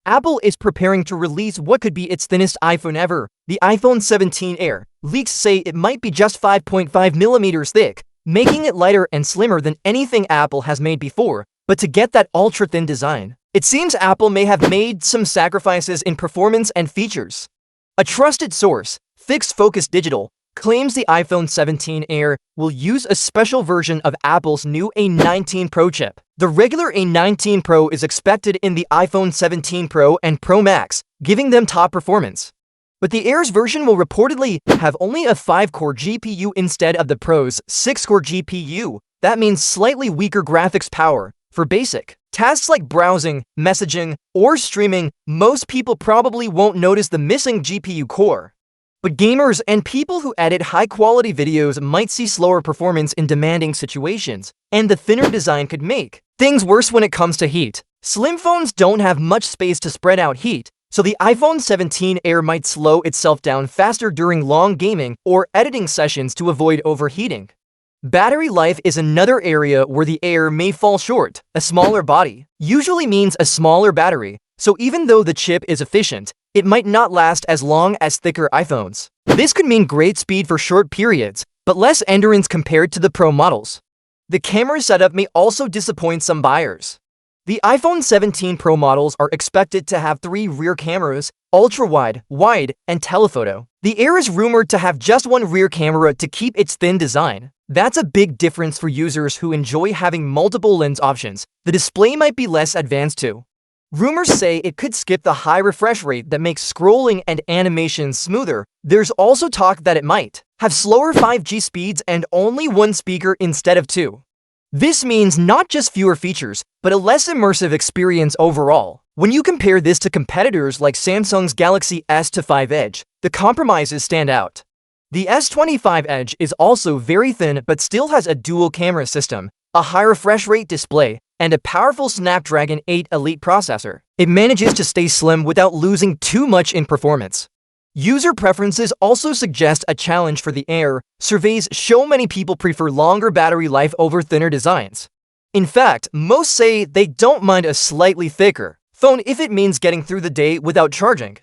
Apple is preparing to release what could be its thinnest iPhone ever. The iPhone 17 Air. Leaks say it might be just 5.5 millimeters thick, making it lighter and slimmer than anything Apple has made before, but to get that ultra-thin design. It seems Apple may have made some sacrifices in performance and features. A trusted source, Fixed Focus Digital, claims the iPhone 17 Air will use a special version of Apple's new A19 Pro chip. The regular A19 Pro is expected in the iPhone 17 Pro and Pro Max, giving them top performance. But the Air's version will reportedly have only a 5-core GPU instead of the Pro's 6-core GPU. That means slightly weaker graphics power. For basic tasks like browsing, messaging, or streaming, most people probably won't notice the missing GPU core. But gamers and people who edit high-quality videos might see slower performance in demanding situations, and the thinner design could make things worse when it comes to heat. Slim phones don't have much space to spread out heat, so the iPhone 17 Air might slow itself down faster during long gaming or editing sessions to avoid overheating. Battery life is another area where the Air may fall short. A smaller body usually means a smaller battery, so even though the chip is efficient, it might not last as long as thicker iPhones. This could mean great speed for short periods, but less endurance compared to the Pro models. The camera setup may also disappoint some buyers. The iPhone 17 Pro models are expected to have 3 rear cameras: ultra-wide, wide, and telephoto. The Air is rumored to have just one rear camera to keep its thin design. That's a big difference for users who enjoy having multiple lens options. The display might be less advanced too. Rumors say it could skip the high refresh rate that makes scrolling and animations smoother. There's also talk that it might have slower 5G speeds and only one speaker instead of 2. This means not just fewer features, but a less immersive experience overall. When you compare this to competitors like Samsung's Galaxy S25 Edge, the compromises stand out. The S25 Edge is also very thin but still has a dual camera system, a high refresh rate display, and a powerful Snapdragon 8 Elite processor. It manages to stay slim without losing too much in performance. User preferences also suggest a challenge for the Air. Surveys show many people prefer longer battery life over thinner designs. In fact, most say they don't mind a slightly thicker phone if it means getting through the day without charging.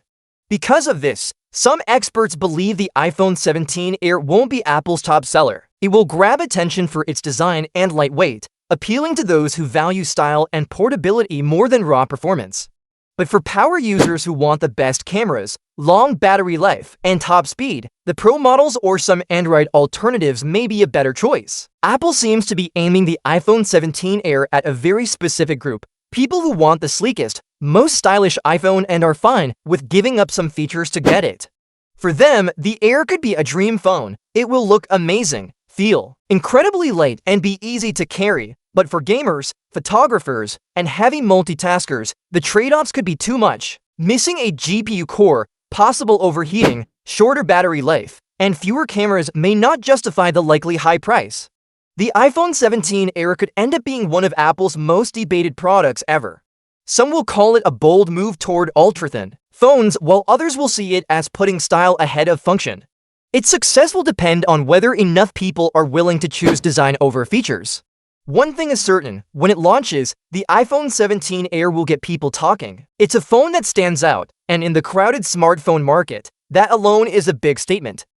Because of this, some experts believe the iPhone 17 Air won't be Apple's top seller. It will grab attention for its design and lightweight, appealing to those who value style and portability more than raw performance. But for power users who want the best cameras, long battery life, and top speed, the Pro models or some Android alternatives may be a better choice. Apple seems to be aiming the iPhone 17 Air at a very specific group: people who want the sleekest, most stylish iPhone and are fine with giving up some features to get it. For them, the Air could be a dream phone. It will look amazing, feel incredibly light, and be easy to carry. But for gamers, photographers, and heavy multitaskers, the trade-offs could be too much. Missing a GPU core, possible overheating, shorter battery life, and fewer cameras may not justify the likely high price. The iPhone 17 Air could end up being one of Apple's most debated products ever. Some will call it a bold move toward ultra-thin phones, while others will see it as putting style ahead of function. Its success will depend on whether enough people are willing to choose design over features. One thing is certain: when it launches, the iPhone 17 Air will get people talking. It's a phone that stands out, and in the crowded smartphone market, that alone is a big statement.